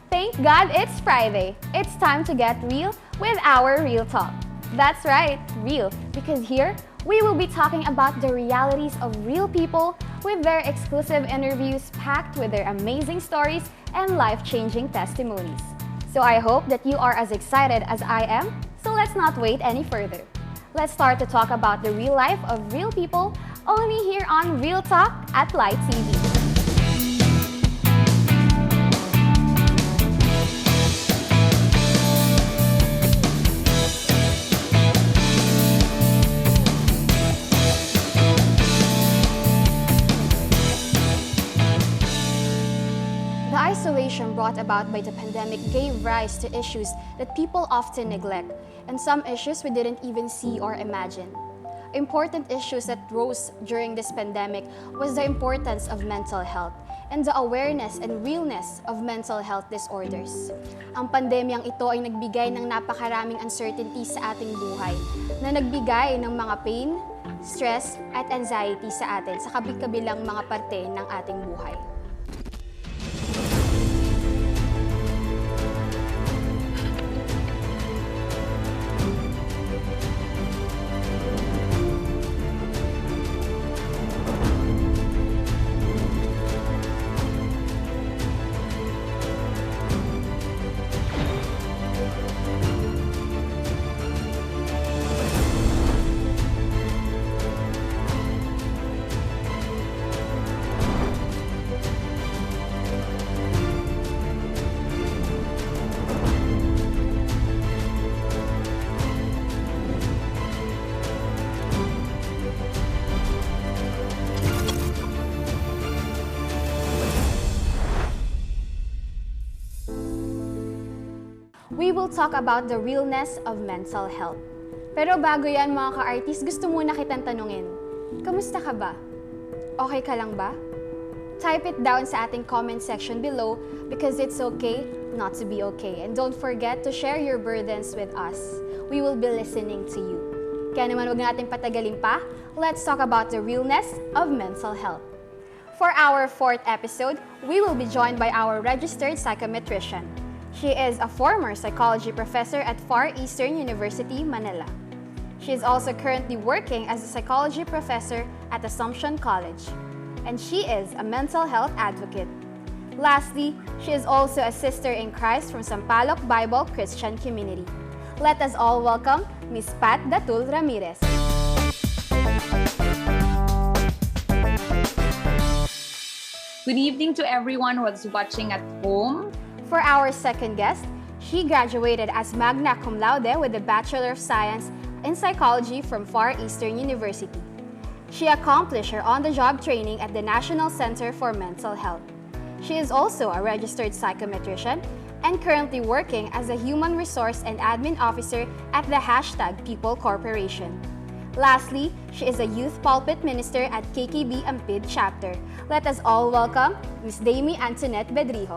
Thank God it's Friday. It's time to get real with our Real Talk. That's right, real, because here we will be talking about the realities of real people with their exclusive interviews packed with their amazing stories and life-changing testimonies. So I hope that you are as excited as I am, so let's not wait any further. Let's start to talk about the real life of real people only here on Real Talk at Light TV. The isolation brought about by the pandemic gave rise to issues that people often neglect, and some issues we didn't even see or imagine. Important issues that rose during this pandemic was the importance of mental health and the awareness and realness of mental health disorders. Ang pandemyang ito ay nagbigay ng napakaraming uncertainty sa ating buhay, na nagbigay ng mga pain, stress, at anxiety sa atin sa kabi-kabilang mga parte ng ating buhay. We will talk about the realness of mental health. Pero bago yan mga ka-artist, gusto muna kitang tanungin, kamusta ka ba? Okay ka lang ba? Type it down sa ating comment section below because it's okay not to be okay. And don't forget to share your burdens with us. We will be listening to you. Kaya naman huwag natin patagalin pa, let's talk about the realness of mental health. For our 4th episode, we will be joined by our registered psychometrician. She is a former psychology professor at Far Eastern University, Manila. She is also currently working as a psychology professor at Assumption College. And she is a mental health advocate. Lastly, she is also a sister in Christ from Sampaloc Bible Christian Community. Let us all welcome Ms. Pat Datul Ramirez. Good evening to everyone who's watching at home. For our second guest, she graduated as magna cum laude with a Bachelor of Science in Psychology from Far Eastern University. She accomplished her on-the-job training at the National Center for Mental Health. She is also a registered psychometrician and currently working as a Human Resource and Admin Officer at the #People Corporation. Lastly, she is a youth pulpit minister at KKB Ampid chapter. Let us all welcome Ms. Damie Antoinette Bedrijo.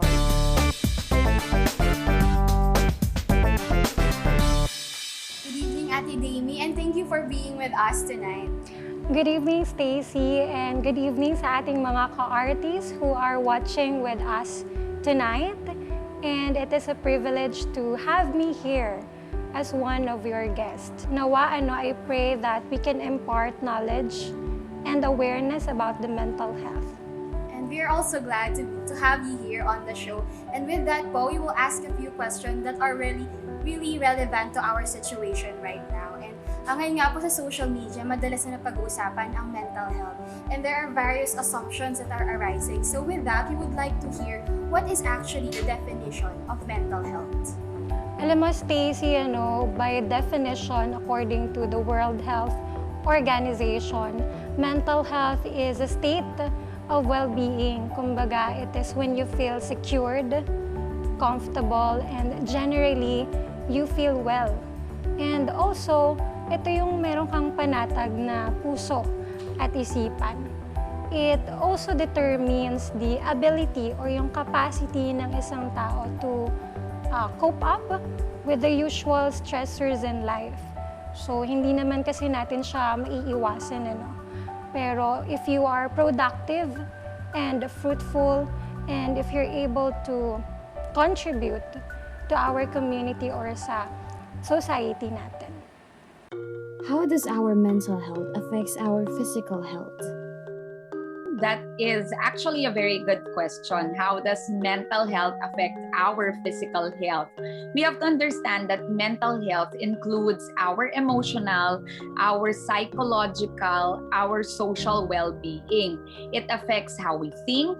Ate Damie, and thank you for being with us tonight. Good evening, Stacy, and good evening sa ating mga ka-artists who are watching with us tonight. And it is a privilege to have me here as one of your guests. Nawa, I pray that we can impart knowledge and awareness about the mental health. And we are also glad to have you here on the show. And with that, po, we will ask a few questions that are really relevant to our situation right now. And ngayon nga po sa social media, madalas na napag-uusapan ang mental health. And there are various assumptions that are arising. So with that, we would like to hear what is actually the definition of mental health. Alam mo, Stacy, by definition, according to the World Health Organization, mental health is a state of well-being. Kumbaga, it is when you feel secured, comfortable, and generally, you feel well. And also, ito yung meron kang panatag na puso at isipan. It also determines the ability or yung capacity ng isang tao to cope up with the usual stressors in life. So, hindi naman kasi natin siya maiiwasan, Pero if you are productive and fruitful, and if you're able to contribute to our community or sa society natin. How does our mental health affects our physical health? That is actually a very good question. How does mental health affect our physical health? We have to understand that mental health includes our emotional, our psychological, our social well-being. It affects how we think,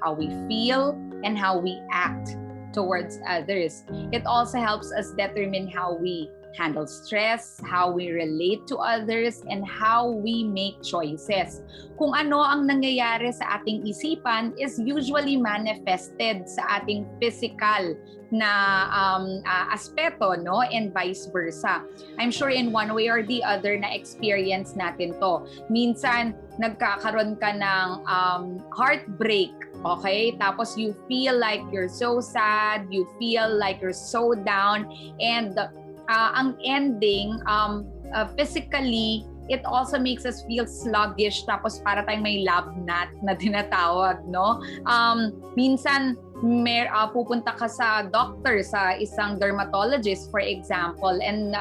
how we feel, and how we act towards others. It also helps us determine how we handle stress, how we relate to others, and how we make choices. Kung ano ang nangyayari sa ating isipan is usually manifested sa ating physical na aspeto, no? And vice versa. I'm sure in one way or the other na experience natin to. Minsan, nagkakaroon ka ng heartbreak, okay? Tapos you feel like you're so sad, you feel like you're so down, and ang ending, physically, it also makes us feel sluggish, tapos para tayong may lagnat na tinatawag, no? Minsan, pupunta ka sa doctor, sa isang dermatologist, for example, and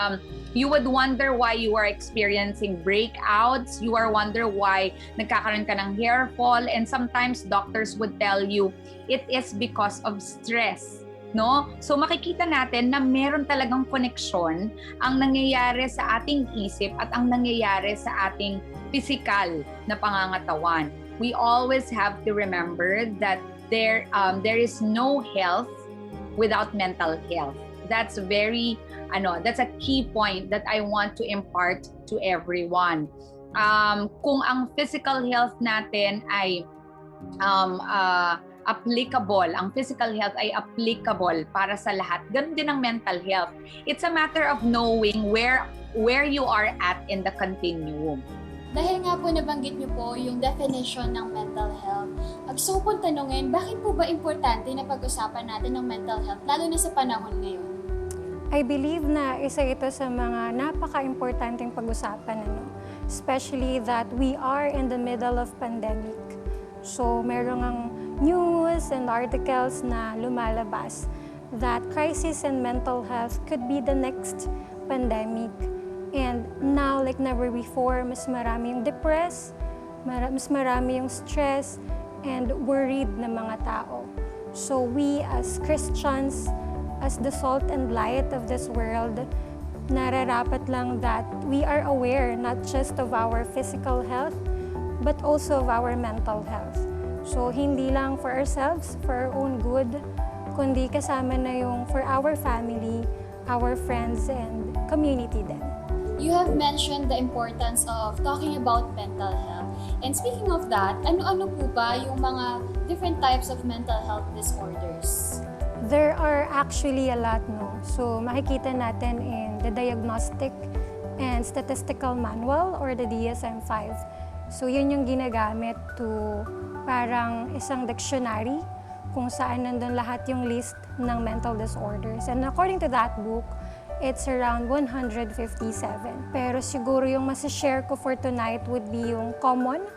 you would wonder why you are experiencing breakouts, you are wonder why nagkakaroon ka ng hair fall, and sometimes doctors would tell you, it is because of stress. No? So makikita natin na meron talagang koneksyon ang nangyayari sa ating isip at ang nangyayari sa ating physical na pangangatawan. We always have to remember that there is no health without mental health. That's that's a key point that I want to impart to everyone. Kung ang physical health natin ay applicable, ang physical health ay applicable para sa lahat. Ganun din ang mental health. It's a matter of knowing where you are at in the continuum. Dahil nga po nabanggit niyo po yung definition ng mental health, gusto ko pong tanungin, bakit po ba importante na pag-usapan natin ng mental health, lalo na sa panahon ngayon? I believe na isa ito sa mga napaka-importanting pag-usapan, especially that we are in the middle of pandemic. So meron ang news and articles na lumalabas that crisis in mental health could be the next pandemic. And now, like never before, mas marami yung depressed, mas marami yung stress and worried na mga tao. So we as Christians, as the salt and light of this world, nararapat lang that we are aware not just of our physical health, but also of our mental health. So, hindi lang for ourselves, for our own good, kundi kasama na yung for our family, our friends, and community din. You have mentioned the importance of talking about mental health. And speaking of that, ano-ano po ba yung mga different types of mental health disorders? There are actually a lot, no? So, makikita natin in the Diagnostic and Statistical Manual or the DSM-5. So, yun yung ginagamit to parang isang dictionary kung saan nandun lahat yung list ng mental disorders. And according to that book, it's around 157. Pero siguro yung masashare ko for tonight would be yung common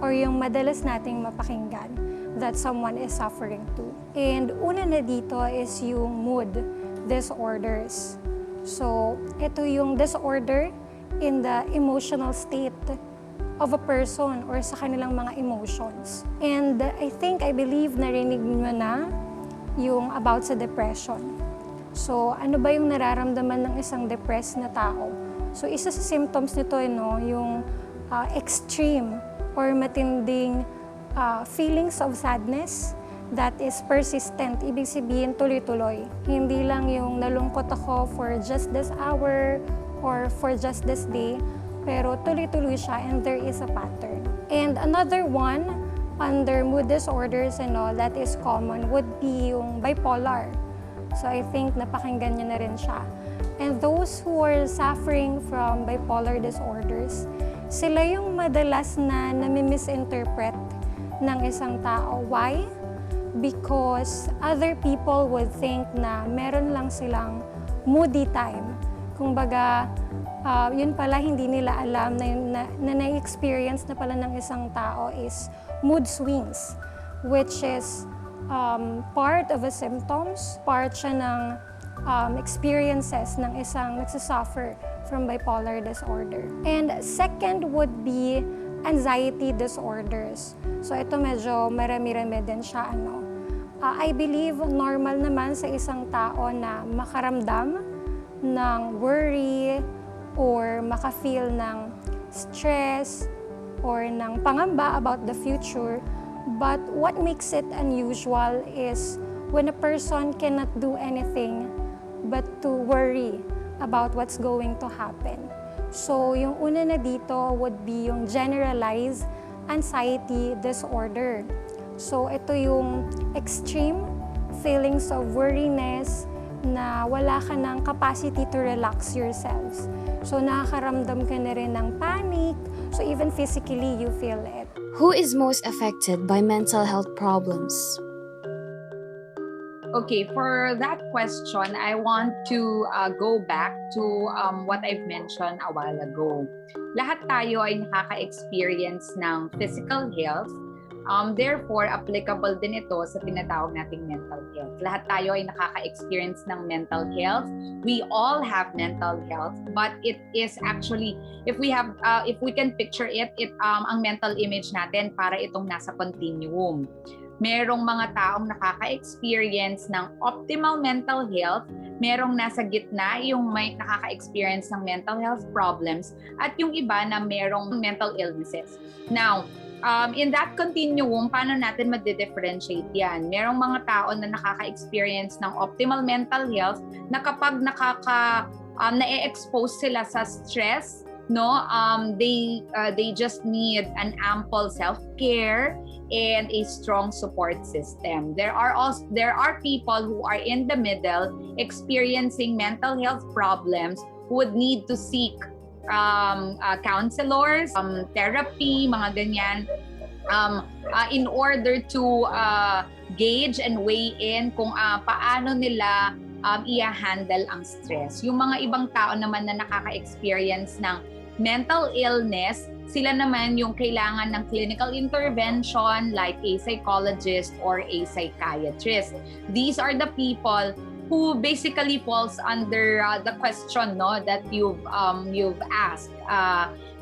or yung madalas nating mapakinggan that someone is suffering to. And una na dito is yung mood disorders. So, ito yung disorder in the emotional state of a person or sa kanilang mga emotions. And I believe narinig mo na yung about sa depression. So, ano ba yung nararamdaman ng isang depressed na tao? So, isa sa symptoms nito, yung extreme or matinding feelings of sadness that is persistent. Ibig sabihin, tuloy-tuloy. Hindi lang yung nalungkot ako for just this hour or for just this day, pero tuloy-tuloy siya and there is a pattern. And another one, under mood disorders and all that is common would be yung bipolar. So I think napakinggan niyo na rin siya. And those who are suffering from bipolar disorders, sila yung madalas na nami-misinterpret ng isang tao. Why? Because other people would think na meron lang silang moody time. Kumbaga, yun pala hindi nila alam na na-experience na pala ng isang tao is mood swings, which is part of a symptoms, part siya ng experiences ng isang nagsasuffer from bipolar disorder. And second would be anxiety disorders. So ito medyo marami-rami din siya. I believe normal naman sa isang tao na makaramdam ng worry or maka-feel ng stress or ng pangamba about the future. But what makes it unusual is when a person cannot do anything but to worry about what's going to happen. So yung una na dito would be yung generalized anxiety disorder. So ito yung extreme feelings of worriness na wala ka ng capacity to relax yourselves. So nakakaramdam ka na rin ng panic, so even physically you feel it. Who is most affected by mental health problems? Okay, for that question, I want to go back to what I've mentioned a while ago. Lahat tayo ay nakaka-experience ng physical health. Therefore, applicable din ito sa tinatawag nating mental health. Lahat tayo ay nakaka-experience ng mental health. We all have mental health, but it is actually, if we can picture it, ang mental image natin para itong nasa continuum. Merong mga taong nakaka-experience ng optimal mental health, merong nasa gitna yung may nakaka-experience ng mental health problems, at yung iba na merong mental illnesses. Now, in that continuum, paano natin ma-differentiate yan? Merong mga tao na nakaka-experience ng optimal mental health na kapag na-expose sila sa stress, they just need an ample self-care and a strong support system. There are people who are in the middle experiencing mental health problems who would need to seek counselors, therapy, mga ganyan, in order to gauge and weigh in kung paano nila i-handle ang stress. Yung mga ibang tao naman na nakaka-experience ng mental illness, sila naman yung kailangan ng clinical intervention like a psychologist or a psychiatrist. These are the people who basically falls under the question that you've asked.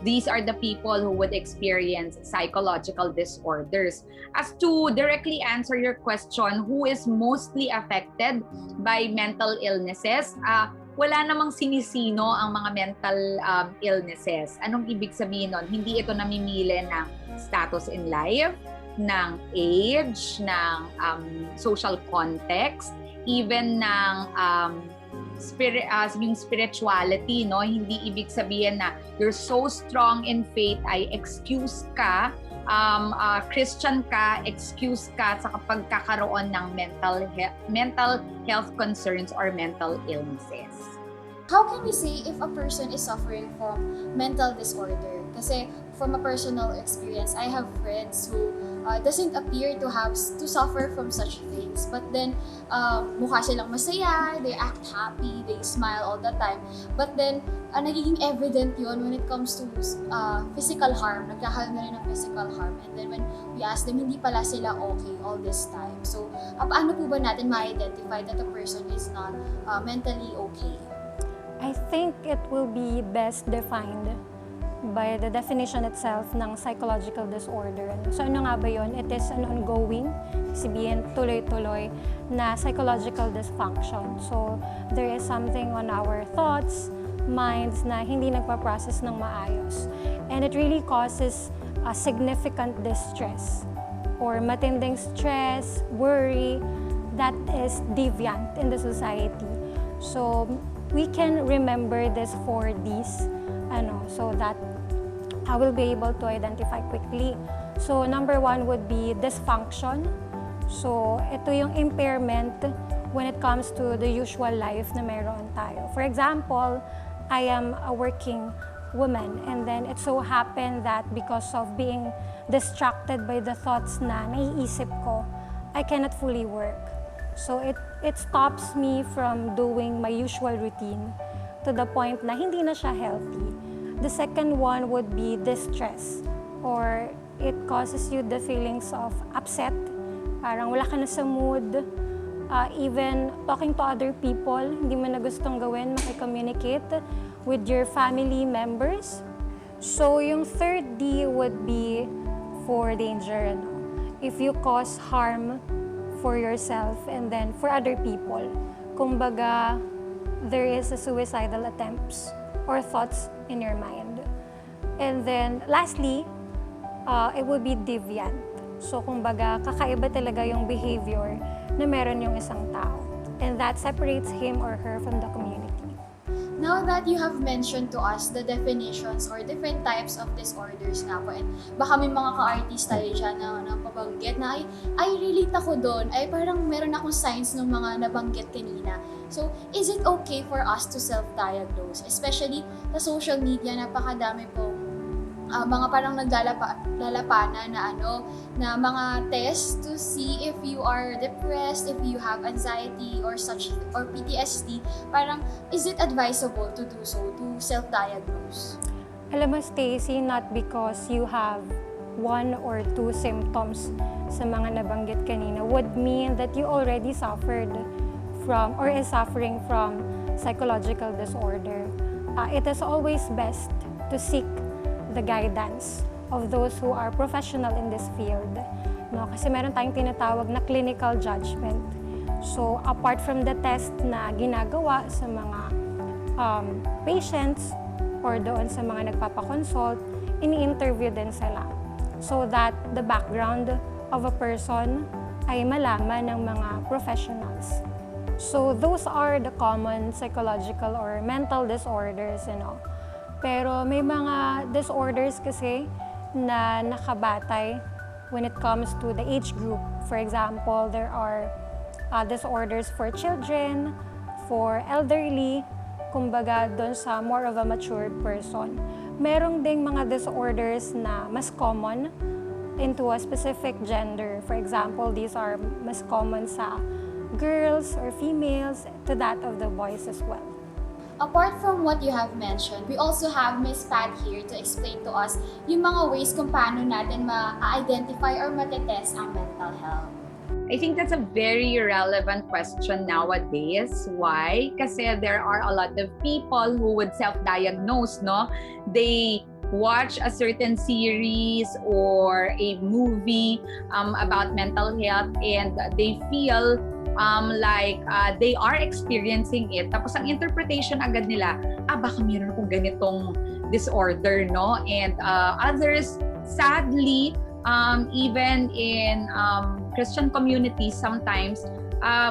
These are the people who would experience psychological disorders. As to directly answer your question, who is mostly affected by mental illnesses? Wala namang sinisino ang mga mental illnesses. Anong ibig sabihin nun? Hindi ito namimili ng status in life, ng age, ng social context, even ng yung spirituality, hindi ibig sabihin na you're so strong in faith ay excuse ka, Christian ka, excuse ka sa kapag kakaroon ng mental health concerns or mental illnesses. How can we say if a person is suffering from mental disorder? Kasi from a personal experience, I have friends who doesn't appear to suffer from such things. But then, mukha silang masaya, they act happy, they smile all the time. But then, nagiging evident yun when it comes to physical harm. Nagkakaroon na rin ng physical harm. And then when we ask them, hindi pala sila okay all this time. So, paano po ba natin ma-identify that a person is not mentally okay? I think it will be best defined by the definition itself ng psychological disorder. So ano nga ba yun? It is an ongoing, sabihin tuloy-tuloy na psychological dysfunction. So there is something on our thoughts, minds na hindi nagpa-process ng maayos. And it really causes a significant distress or matinding stress, worry that is deviant in the society. So we can remember this 4 Ds so that I will be able to identify quickly. So number 1 would be dysfunction. So ito yung impairment when it comes to the usual life na meron tayo. For example, I am a working woman and then it so happened that because of being distracted by the thoughts na naiisip ko, I cannot fully work. So it stops me from doing my usual routine to the point na hindi na siya healthy. The second one would be distress, or it causes you the feelings of upset parang wala ka na sa mood, even talking to other people, hindi mo na gustong gawin, makicommunicate with your family members. So yung third D would be for danger. If you cause harm for yourself and then for other people, kumbaga, there is a suicidal attempts or thoughts in your mind. And then lastly, it would be deviant. So kumbaga, kakaiba talaga yung behavior na meron yung isang tao. And that separates him or her from the community. Now that you have mentioned to us the definitions or different types of disorders nga po, and baka may mga ka-artist tayo dyan na pabanggit na ay relate ako doon, ay parang meron akong signs ng mga nabanggit kanina. So, is it okay for us to self-diagnose? Especially sa social media, napakadami pong mga parang naglalapana na mga test to see if you are depressed, if you have anxiety or PTSD. Parang, is it advisable to do so, to self-diagnose? Alam mo, Stacy, not because you have 1 or 2 symptoms sa mga nabanggit kanina would mean that you already suffered from or is suffering from psychological disorder. It is always best to seek the guidance of those who are professional in this field. No? Kasi meron tayong tinatawag na clinical judgment. So, apart from the test na ginagawa sa mga patients or doon sa mga nagpapakonsult, ini-interview din sila so that the background of a person ay malaman ng mga professionals. So, those are the common psychological or mental disorders, Pero may mga disorders kasi na nakabatay when it comes to the age group. For example, there are disorders for children, for elderly, kumbaga doon sa more of a matured person. Merong ding mga disorders na mas common into a specific gender. For example, these are mas common sa girls or females to that of the boys as well. Apart from what you have mentioned, we also have Miss Pat here to explain to us yung mga ways kung paano natin ma-identify or matetest ang mental health. I think that's a very relevant question nowadays. Why? Kasi there are a lot of people who would self-diagnose, no? They watch a certain series or a movie about mental health and they feel like they are experiencing it. Tapos ang interpretation agad nila, baka meron akong ganitong disorder, no? And others, sadly, even in Christian communities, sometimes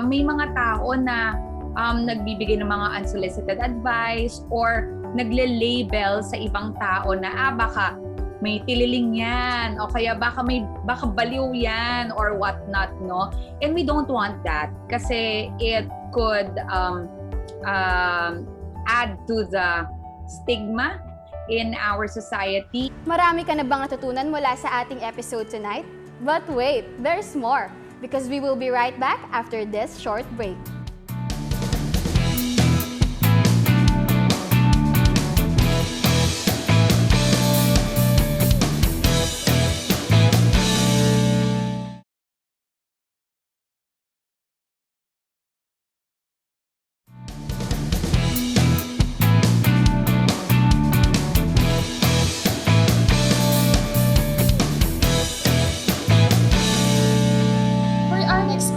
may mga tao na nagbibigay ng mga unsolicited advice or nagle-label sa ibang tao na baka may tililing yan o kaya baka baliw yan or whatnot, no? And we don't want that kasi it could add to the stigma in our society. Marami ka na bang natutunan mula sa ating episode tonight? But wait, there's more because we will be right back after this short break.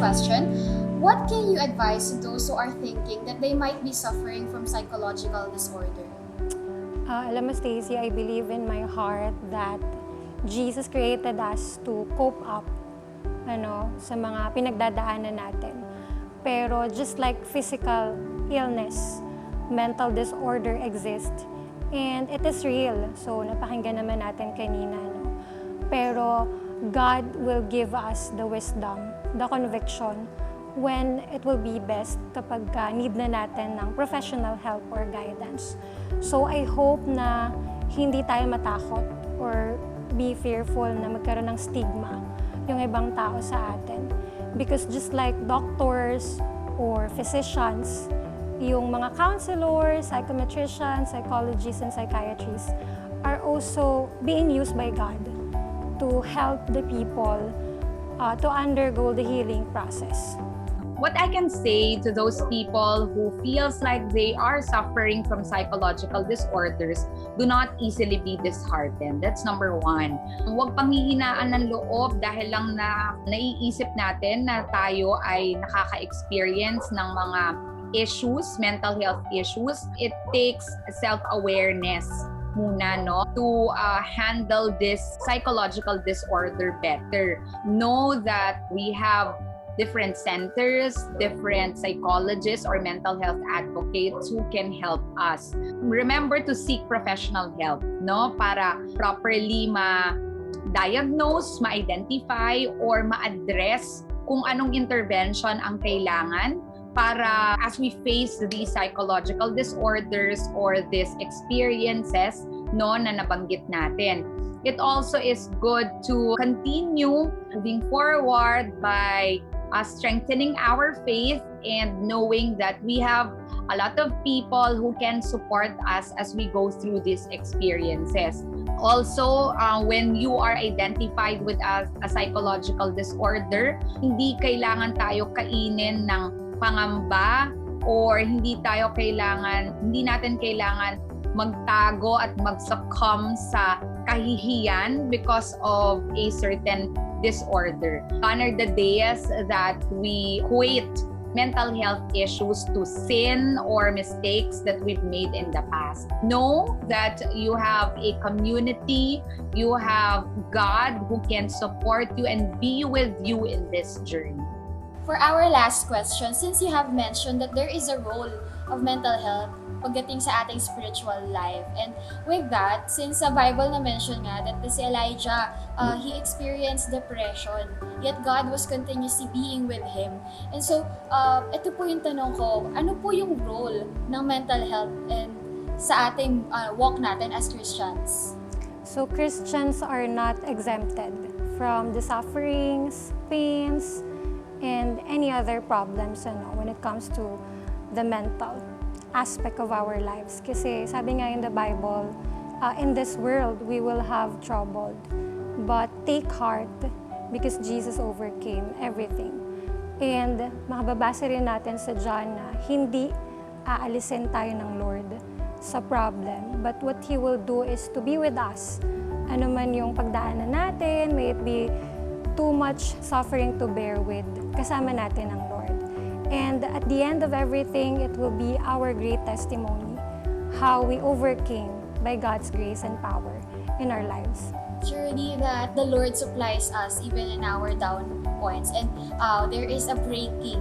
Question, what can you advise to those who are thinking that they might be suffering from psychological disorder? Alam mo, Stacey, I believe in my heart that Jesus created us to cope up sa mga pinagdadaanan natin. Pero just like physical illness, mental disorder exists. And it is real. So, napakinggan naman natin kanina. Pero God will give us the wisdom, the conviction, when it will be best kapag need na natin ng professional help or guidance. So I hope na hindi tayo matakot or be fearful na magkaroon ng stigma yung ibang tao sa atin. Because just like doctors or physicians, yung mga counselors, psychometricians, psychologists, and psychiatrists are also being used by God to help the people to undergo the healing process. What I can say to those people who feels like they are suffering from psychological disorders, do not easily be disheartened. That's number one. Huwag panghihinaan ng loob dahil lang na naiisip natin na tayo ay nakaka-experience ng mga issues, mental health issues. It takes self-awareness muna, no, to handle this psychological disorder better. Know that we have different centers, different psychologists or mental health advocates who can help us. Remember to seek professional help, no, para properly ma-diagnose, ma-identify, or ma-address kung anong intervention ang kailangan para as we face these psychological disorders or these experiences, no, na nabanggit natin. It also is good to continue moving forward by strengthening our faith and knowing that we have a lot of people who can support us as we go through these experiences. Also, when you are identified with a psychological disorder, hindi kailangan tayo kainin ng pangamba or hindi natin kailangan magtago at mag-succumb sa kahihiyan because of a certain disorder. Honor the days that we equate mental health issues to sin or mistakes that we've made in the past. Know that you have a community, you have God who can support you and be with you in this journey. For our last question, since you have mentioned that there is a role of mental health pagdating sa ating spiritual life. And with that, since sa Bible na mention nga that si Elijah, he experienced depression, yet God was continuously being with him. And so, ito po yung tanong ko, ano po yung role ng mental health and sa ating walk natin as Christians? So Christians are not exempted from the sufferings, pains, and any other problems when it comes to the mental aspect of our lives. Kasi sabi nga in the Bible, in this world we will have trouble, but take heart because Jesus overcame everything. And makababasa rin natin sa John na hindi aalisin tayo ng Lord sa problem, but what He will do is to be with us. Ano man yung pagdaanan natin, may it be too much suffering to bear with, kasama natin ang Lord. And at the end of everything, it will be our great testimony, how we overcame by God's grace and power in our lives. Surely that the Lord supplies us even in our down points, and there is a breaking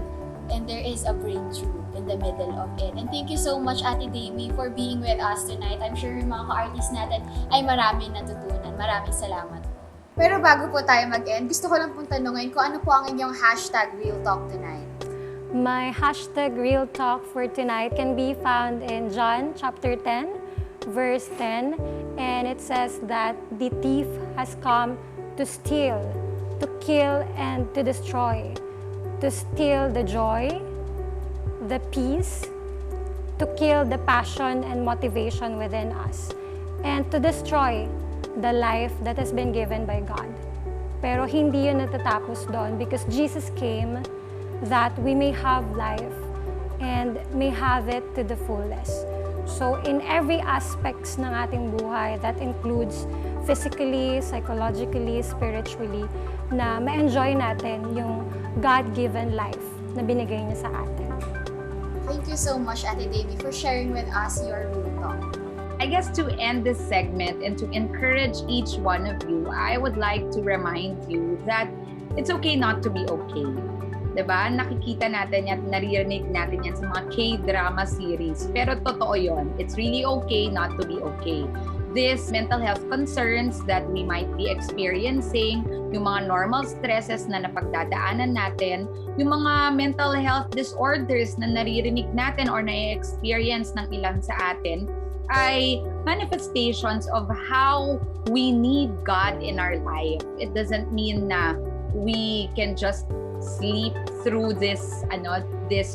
and there is a breakthrough in the middle of it. And thank you so much, Ate Dami, for being with us tonight. I'm sure yung mga ka-artists natin ay maraming natutunan. Maraming salamat. Pero bago po tayo mag-end, gusto ko lang pong tanungin kung ano po ang inyong hashtag Realtalk tonight. My hashtag Realtalk for tonight can be found in John chapter 10, verse 10, and it says that the thief has come to steal, to kill, and to destroy. To steal the joy, the peace, to kill the passion and motivation within us, and to destroy the life that has been given by God. Pero hindi yun natatapos doon because Jesus came that we may have life and may have it to the fullest. So in every aspects ng ating buhay, that includes physically, psychologically, spiritually, na ma-enjoy natin yung God-given life na binigay niya sa atin. Thank you so much, Ate Dami, for sharing with us your Real Talk. I guess to end this segment and to encourage each one of you, I would like to remind you that it's okay not to be okay. Diba? Nakikita natin yan, naririnig natin yan sa mga K-drama series. Pero totoo yon. It's really okay not to be okay. These mental health concerns that we might be experiencing, yung mga normal stresses na napagdadaanan natin, yung mga mental health disorders na naririnig natin or na-experience ng ilan sa atin, ay manifestations of how we need God in our life. It doesn't mean na we can just sleep through these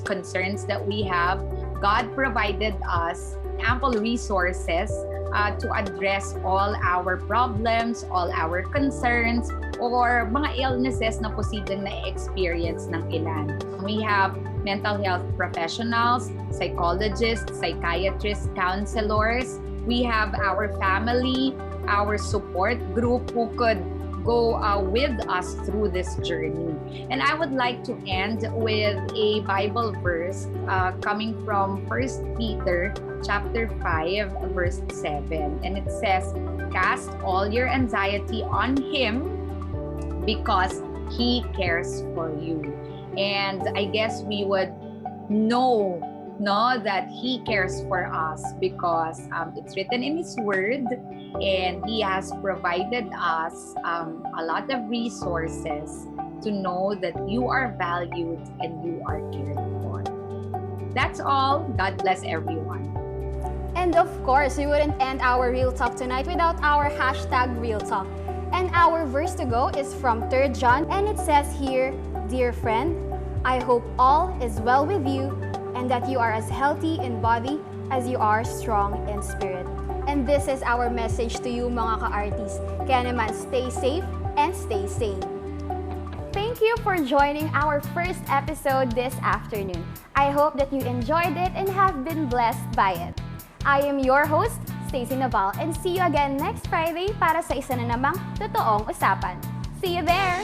concerns that we have. God provided us ample resources to address all our problems, all our concerns, or mga illnesses na posibleng na-experience ng ilan. We have mental health professionals, psychologists, psychiatrists, counselors. We have our family, our support group who could go with us through this journey. And I would like to end with a Bible verse coming from 1 Peter chapter 5, verse 7. And it says, "Cast all your anxiety on Him because He cares for you." And I guess we would know that He cares for us because it's written in His Word, and He has provided us a lot of resources to know that you are valued and you are cared for. That's all. God bless everyone. And of course, we wouldn't end our Real Talk tonight without our hashtag Real Talk. And our verse to go is from 3 John, and it says here, "Dear friend, I hope all is well with you and that you are as healthy in body as you are strong in spirit." And this is our message to you mga ka-artists. Kaya naman, stay safe and stay sane. Thank you for joining our first episode this afternoon. I hope that you enjoyed it and have been blessed by it. I am your host, Stacey Naval, and see you again next Friday para sa isa na namang totoong usapan. See you there!